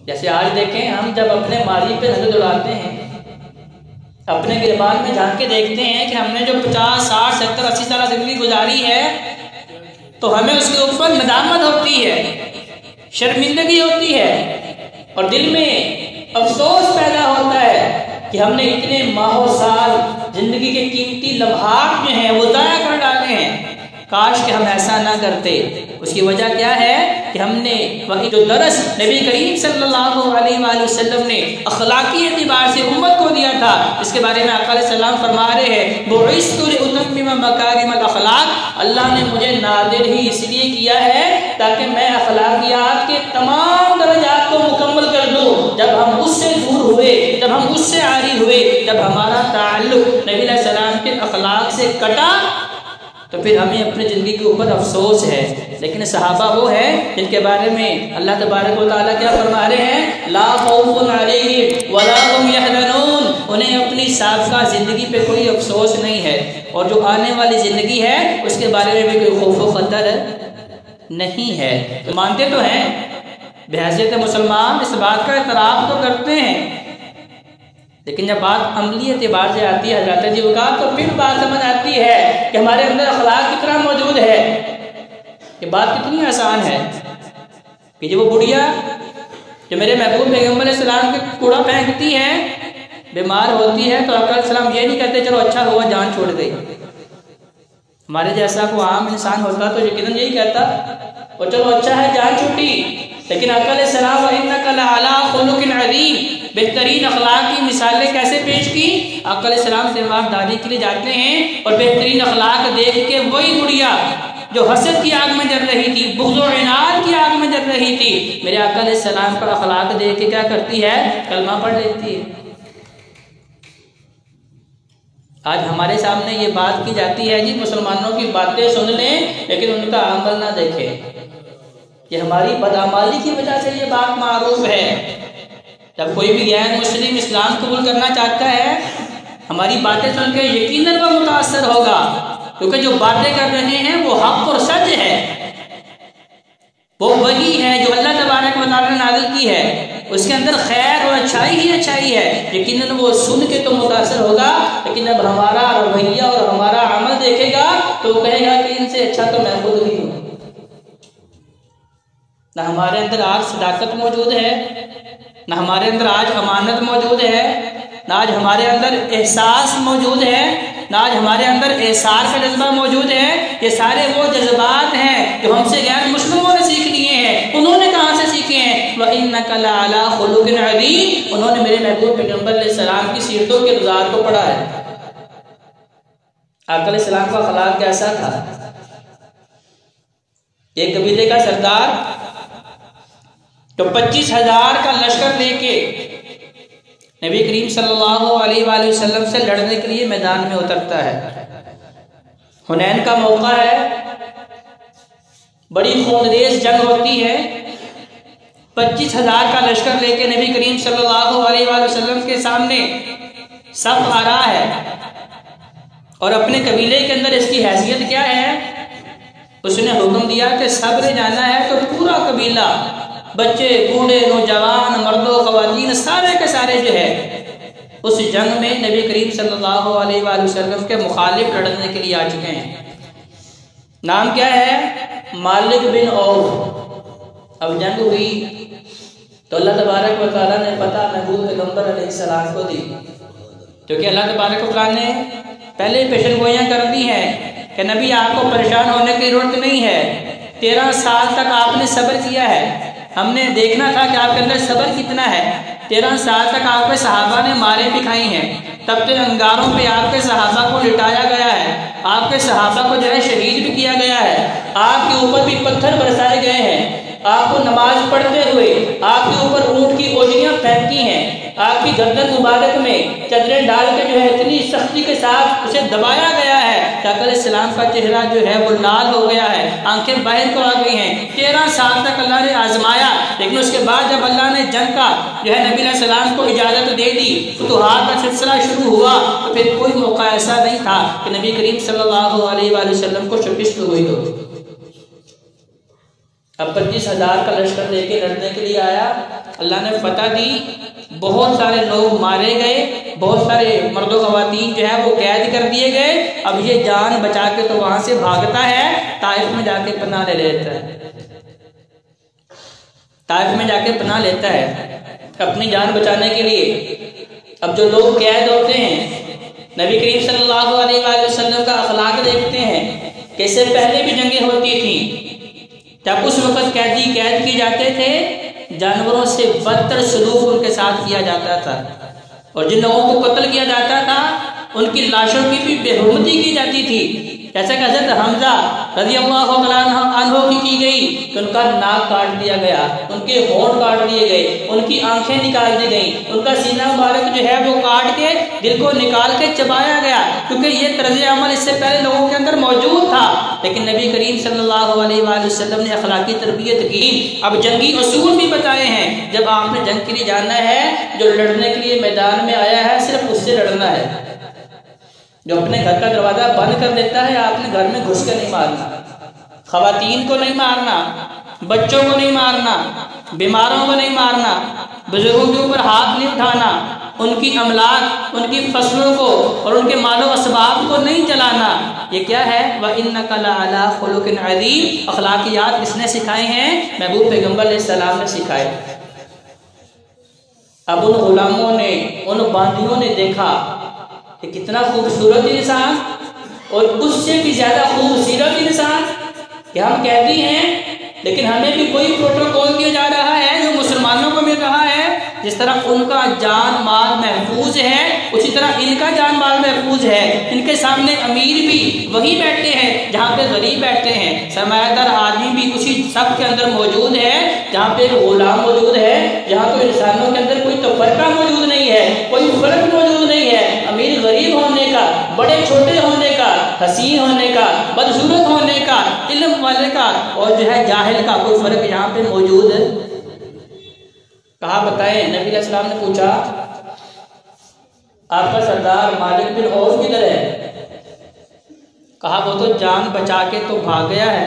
जैसे आज देखें, हम जब अपने माली पे नजर दौड़ाते हैं, अपने गिरबान में झांक के देखते हैं कि हमने जो 50, 60, 70, 80 साल जिंदगी गुजारी है, तो हमें उसके ऊपर नदामत होती है, शर्मिंदगी होती है और दिल में अफसोस पैदा होता है कि हमने इतने माहो साल जिंदगी के कीमती लम्हात जो हैं वो ज़ाया कर डाले हैं। काश कि हम ऐसा ना करते। उसकी वजह क्या है कि हमने वही जो दरस नबी करीम सल्लल्लाहु अलैहि वसल्लम ने अखलाकी एतबार से उम्मत को दिया था, इसके बारे में आका सलाम फरमा रहे हैं, बुइस्तु लिउतम्मिम मकारिमल अखलाक, अल्लाह ने मुझे नादिर ही इसलिए किया है ताकि मैं अखलाकियात के तमाम दर्जात को मुकम्मल कर दूँ। जब हम उससे दूर हुए, जब हम उससे आरी हुए, जब हमारा ताल्लुक नबी सलाम के अखलाक से कटा, तो फिर हमें अपनी ज़िंदगी के ऊपर अफसोस है। लेकिन सहाबा वो है जिनके बारे में अल्लाह तबारक व तआला क्या फरमा रहे हैं, ला खौफुन अलैहिम वला हुम यहज़नून, उन्हें अपनी साबिक़ा ज़िंदगी पे कोई अफसोस नहीं है और जो आने वाली ज़िंदगी है उसके बारे में भी कोई खौफ व ख़तर नहीं है। तो मानते तो हैं, बहैसियत मुसलमान इस बात का एतराफ़ तो करते हैं, लेकिन जब बात अमली एतबार से आती है हज़रत जी का, तो फिर बात समझ आती है कि हमारे अंदर अखलाक कितना मौजूद है। ये बात कितनी आसान है कि जो वो बुढ़िया जो मेरे महबूब पैगम्बर सलाम के कूड़ा फेंकती है, बीमार होती है, तो आका सलाम ये नहीं कहते चलो अच्छा हुआ जान छोड़ गई। हमारे जैसा कोई आम इंसान होता तो यकीनन यही कहता और चलो अच्छा है जान छूटी। लेकिन आका सलाम इन्नका लअला खुलुकिन अज़ीम, बेहतरीन अखलाक की मिसालें कैसे पेश की। आका सलाम दादी के लिए जाते हैं और बेहतरीन अखलाक देख के वही बुढ़िया जो हसद की आग में जल रही थी, बुग़्ज़ और इनाद की आग में जल रही थी, मेरे आका सलाम का अखलाक देख के क्या करती है, कलमा पढ़ लेती है। आज हमारे सामने ये बात की जाती है जी मुसलमानों की बातें सुन लें लेकिन उनका अमल ना देखें। ये हमारी बदअमाली की वजह से ये बात मारूफ है। जब कोई भी गैर मुस्लिम इस्लाम कबूल करना चाहता है, हमारी बातें सुन के यकीनन वो मुतासर होगा, क्योंकि जो बातें कर रहे हैं वो हक और सच है, वो वही है जो अल्लाह तबारक व तआला ने नाज़िल की है, उसके अंदर खैर और अच्छाई ही अच्छाई है। यकीनन वो सुन के तो मुतासर होगा, लेकिन जब हमारा रवैया और हमारा अमल देखेगा तो वो कहेगा कि इनसे अच्छा तो मैं खुद ही हूँ। ना हमारे अंदर आज सदाकत मौजूद है, ना हमारे अंदर आज अमानत मौजूद है, ना आज हमारे अंदर एहसास मौजूद है, ना आज हमारे अंदर एहसार का जज्बा मौजूद है। ये सारे वो जज्बात हैं जो हमसे गैर मुस्लिमों ने सीख लिए हैं। उन्होंने कहाँ से सीखे हैं, व इन्नका लअला खुलुकिन अज़ीम, उन्होंने मेरे महबूब पैगम्बर सलाम की सीरतों के रुज़ार को पढ़ा है। आका सलाम का अखलाक कैसा था। एक कबीले का सरदार तो 25,000 का लश्कर लेके नबी करीम सल्लल्लाहु अलैहि वसल्लम से लड़ने के लिए मैदान में उतरता है। हुनैन का मौका है, बड़ी खूनरेज़ जंग होती है। 25,000 का लश्कर लेके नबी करीम सल्लल्लाहु अलैहि वसल्लम के सामने सफ आ रहा है और अपने कबीले के अंदर इसकी हैसियत क्या है, उसने हुक्म दिया कि सब्र जाना है तो पूरा कबीला, बच्चे बूढ़े नौजवान मर्दों ख़वातीन सारे के सारे जो है उस जंग में नबी करीम सल्लल्लाहु अलैहि वसल्लम के मुखालिफ लड़ने के लिए आ चुके हैं। नाम क्या है, मालिक बिन औफ। अब जंग हुई तो अल्लाह तबारक व तआला ने पता महबूब पैगम्बर अलैहिस्सलाम को दी, क्योंकि अल्लाह तबारक व तआला ने पहले पेशन गोइयाँ कर दी हैं कि नबी आपको परेशान होने की जरूरत नहीं है। 13 साल तक आपने सब्र किया है, हमने देखना था कि आपके अंदर सब्र कितना है। 13 साल तक आपके सहाबा ने मारे भी खाई हैं, तब तक अंगारों पे आपके सहाबा को लिटाया गया है, आपके सहाबा को जो है शहीद भी किया गया है, आपके ऊपर भी पत्थर बरसाए गए हैं, आपको नमाज पढ़ते हुए आपके ऊपर ऊँट की ओजरियाँ फेंकी हैं, आपकी गर्दन मुबारक में चदरें डाल के जो है इतनी सख्ती के साथ उसे दबाया गया है कि आका सलाम का चेहरा जो है वो लाल हो गया है, आंखें बाहर को आ गई हैं। 13 साल तक अल्लाह ने आजमाया, लेकिन उसके बाद जब अल्लाह ने जंग का जो है नबी सलाम को इजाज़त दे दी, फुतूहात का सिलसिला शुरू हुआ, तो फिर कोई मौका ऐसा नहीं था कि नबी करीम सल्लल्लाहु अलैहि वसल्लम को शिकस्त हुई हो। अब 25,000 का लश्कर लेके लड़ने के लिए आया। अल्लाह ने फतह दी, बहुत सारे लोग मारे गए, बहुत सारे मर्दों ख़वातीन जो है वो कैद कर दिए गए। अब ये जान बचा के तो वहाँ से भागता है, ताइफ में जाके पनाह ले लेता है, ताइफ में जाके पनाह लेता है अपनी जान बचाने के लिए। अब जो लोग कैद होते हैं, नबी करीम सल्लल्लाहु अलैहि वसल्लम का अखलाक देखते हैं, कैसे पहले भी जंगें होती थी, जब उस वक़्त कैदी कैद किए जाते थे, जानवरों से बदतर सलूक उनके साथ किया जाता था, और जिन लोगों को कत्ल किया जाता था उनकी लाशों की भी बेहुरमती की जाती थी। जैसे कि हज़रत हमजा रज़ियल्लाहु अन्हु की गई कि उनका नाक काट दिया गया, उनके होंठ काट दिए गए, उनकी आंखें निकाल दी गई, उनका सीना मुबारक जो है वो काट के दिल को निकाल के चबाया गया, क्योंकि ये तर्ज अमल इससे पहले लोगों के अंदर मौजूद था। लेकिन नबी करीम सल्लल्लाहु अलैहि वसल्लम ने अखलाकी तरबियत की। अब जंगी असूल भी बताए हैं, जब आपने जंग के लिए जाना है, जो लड़ने के लिए मैदान में आया है सिर्फ उससे लड़ना है। जो अपने घर का दरवाज़ा बंद कर देता है, आपने घर में घुस कर नहीं मारना, ख़वातीन को नहीं मारना, बच्चों को नहीं मारना, बीमारों को नहीं मारना, बुजुर्गों के ऊपर हाथ नहीं उठाना, उनकी अमलाक, उनकी फसलों को और उनके मालो असबाब को नहीं जलाना। ये क्या है? व इन्नका लअला खुलुकिन अज़ीम। अखलाकियात किसने सिखाए हैं? महबूब पैगम्बर अलैहिस्सलाम ने सिखाए। अब उन गुलामों ने, उन बांदियों ने देखा कि कितना खूबसूरत इंसान और उससे भी ज़्यादा खूबसूरत इंसान कि हम कहते हैं, लेकिन हमें भी कोई प्रोटोकॉल दिया जा रहा है जो मुसलमानों को मिल रहा है। जिस तरह उनका जान माल महफूज है, उसी तरह इनका जान माल महफूज है। इनके सामने अमीर भी वही बैठे हैं जहाँ पे गरीब बैठे हैं, सरमायादार आदमी भी उसी सब के अंदर मौजूद है जहाँ पे गुलाम मौजूद है। यहाँ तो इंसानों के अंदर कोई तफरका मौजूद नहीं है, कोई फर्क मौजूद नहीं है। अमीर गरीब होने का, बड़े छोटे होने का, हसीन होने का, बदसूरत होने का, इल्म वाले का और जो है जाहिल का कोई फर्क यहाँ पे मौजूद है। कहा बताएं, नबी अलैहिस्सलाम ने पूछा आपका सरदार मालिक बिन औफ किधर है? कहा वो तो जान बचा के तो भाग गया है।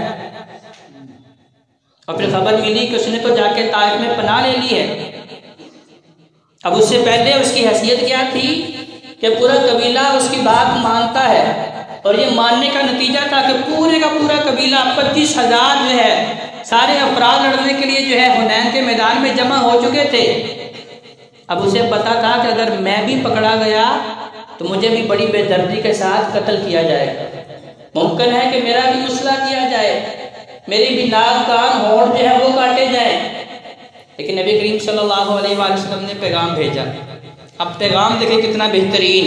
और फिर खबर मिली कि उसने तो जाके ताइफ में पनाह ले ली है। अब उससे पहले उसकी हैसियत क्या थी कि पूरा कबीला उसकी बात मानता है, और ये मानने का नतीजा था कि पूरे का पूरा कबीला 25,000 जो है सारे अफराद लड़ने के लिए जो है हुनैन के मैदान में जमा हो चुके थे। अब उसे पता था कि अगर मैं भी पकड़ा गया तो मुझे भी बड़ी बेदर्दी के साथ कत्ल किया जाएगा। मुमकिन है कि मेरा भी मुसला किया जाए, मेरी भी नाक कान होंठ जो है वो काटे जाए। लेकिन नबी करीम सल्लल्लाहु अलैहि वसल्लम ने पैगाम भेजा। अब पैगाम देखें कितना बेहतरीन।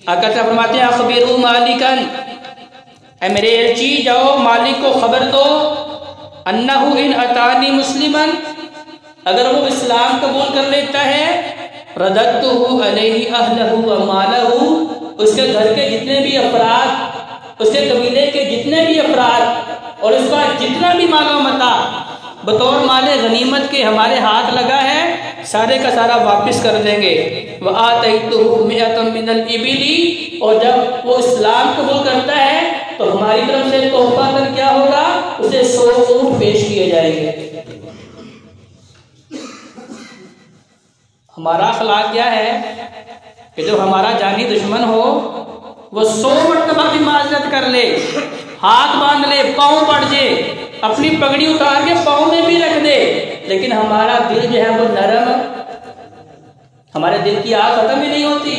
आका फरमाते हैं अखबिरू मालिकन, ऐ मेरे एलची जाओ मालिक को खबर दो, अन्नहु इन अतानी मुस्लिमन, अगर वो इस्लाम कबूल कर लेता है, रदत्तुहु अलैहि अहलहु व मालहु, उसके घर के जितने भी अफराद, उसके कबीले के जितने भी अफराद और उसका जितना भी मालो मता बतौर माले गनीमत के हमारे हाथ लगा है, सारे का सारा वापस कर देंगे। व आतैतुहु मिअतम मिनल इबिली, और जब वो इस्लाम कबूल करता है तो हमारी तरफ से तोहफा कर क्या होगा, उसे 100 ऊंट पेश किए जाएंगे। हमारा अखलाक क्या है कि जो हमारा जानी दुश्मन हो वो 100 मरतबा भी माजरत कर ले, हाथ बांध ले, पाँव पड़ जाए, अपनी पगड़ी उतार के पाँव में भी रख दे, लेकिन हमारा दिल जो है वो नरम, हमारे दिल की आग खत्म ही नहीं होती।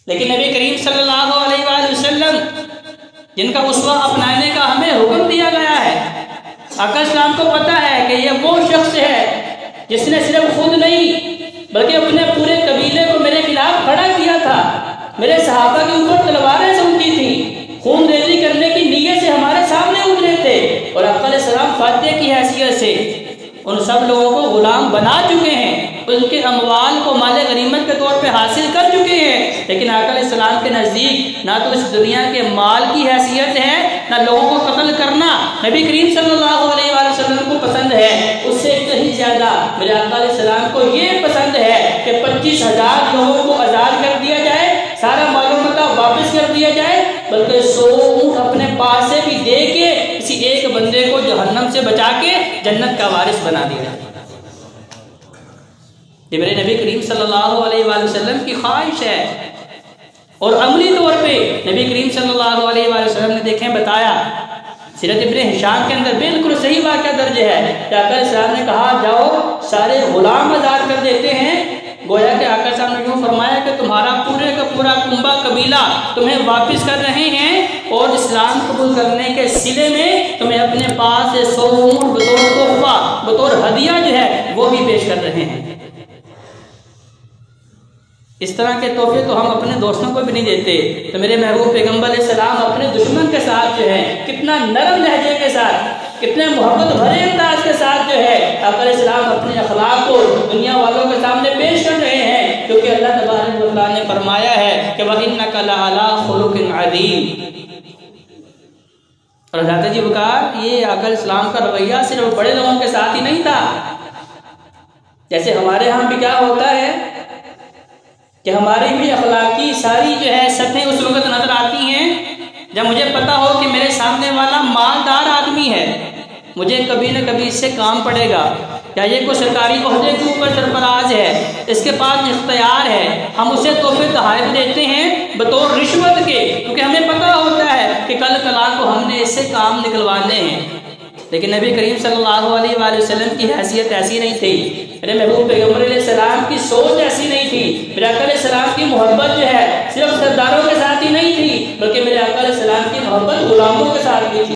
लेकिन नबी करीम सल्लल्लाहु अलैहि वसल्लम जिनका उस्वा अपनाने का हमें हुक्म दिया गया है, आका इस्लाम को पता है कि ये वो शख्स है जिसने सिर्फ खुद नहीं बल्कि अपने पूरे कबीले को मेरे खिलाफ खड़ा किया था। मेरे सहाबा के ऊपर तलवारें चलती थी, खून रेजी करने की नीयत से हमारे सामने उतरे थे, और आका अलैहिस्सलाम फातिह की हैसियत से उन सब लोगों को गुलाम बना चुके हैं, उनके अमवाल को माले गनीमत के तौर पे हासिल कर चुके हैं। लेकिन आका अलैहिस्सलाम के नज़दीक ना तो इस दुनिया के माल की हैसियत है, ना लोगों को कत्ल करना नबी करीम सल्लल्लाहु अलैहि वसल्लम को पसंद है। उससे कहीं ज़्यादा मेरे आका अलैहिस्सलाम को ये पसंद है कि 25,000 लोगों को आज़ाद कर दिया जाए, सारा मालूमात वापस कर दिया जाए, बल्कि 100 ऊँट अपने पास से भी दे के किसी एक बंदे को जहन्नम से बचा के जन्नत का वारिस बना दिया। ये मेरे नबी करीम सल्लल्लाहु अलैहि वसल्लम की ख्वाहिश है। और अमली तौर पे नबी करीम सल्लल्लाहु अलैहि वसल्लम ने देखें बताया, सीरत इब्न हिशाम के अंदर बिल्कुल सही वाक़या दर्ज है कि आका सलाम ने कहा जाओ सारे गुलाम आज़ाद कर देते हैं। गोया के आका साहब ने यूँ फरमाया कि तुम्हारा पूरे का पूरा कुंबा कबीला तुम्हें वापस कर रहे हैं और इस्लाम कबूल करने के सिले में तुम्हें अपने पास 100 ऊँट बतौर तोहफा बतौर हदिया जो है वो भी पेश कर रहे हैं। इस तरह के तोहफे तो हम अपने दोस्तों को भी नहीं देते। तो मेरे महबूब पैगम्बर अलैहिस्सलाम अपने दुश्मन के साथ जो है कितना नरम लहजे के साथ, कितने मोहब्बत भरे अंदाज के साथ जो है आका अलैहिस्सलाम अपने अखलाक को दुनिया वालों के सामने पेश कर रहे हैं, क्योंकि अल्लाह तबारक व तआला ने फरमाया है कि वइन्नका लअला खुलुकिन अज़ीम। और हज़रत जी वक़ार ये आका अलैहिस्सलाम का रवैया सिर्फ बड़े लोगों के साथ ही नहीं था। जैसे हमारे यहाँ भी क्या होता है कि हमारी भी अखलाकी सारी जो है सतहें उस वक्त नजर आती हैं जब मुझे पता हो कि मेरे सामने वाला मालदार आदमी है, मुझे कभी न कभी इससे काम पड़ेगा, या ये कोई सरकारी ओहदे के ऊपर सरफराज है, इसके पास इख्तियार है, हम उसे तोहफे तोहफे देते हैं बतौर रिश्वत के, क्योंकि हमें पता होता है कि कल कला को हमने इससे काम निकलवाने हैं। लेकिन नबी करीम सल्लल्लाहु अलैहि वसल्लम की हैसियत ऐसी नहीं थी, मेरे महबूब पैगम्बर अलैहिस्सलाम की सोच ऐसी नहीं थी, मेरे आका अलैहिस्सलाम की मोहब्बत जो है सिर्फ सरदारों के साथ ही नहीं थी, बल्कि मेरे आका अलैहिस्सलाम की मोहब्बत गुलामों के साथ भी थी।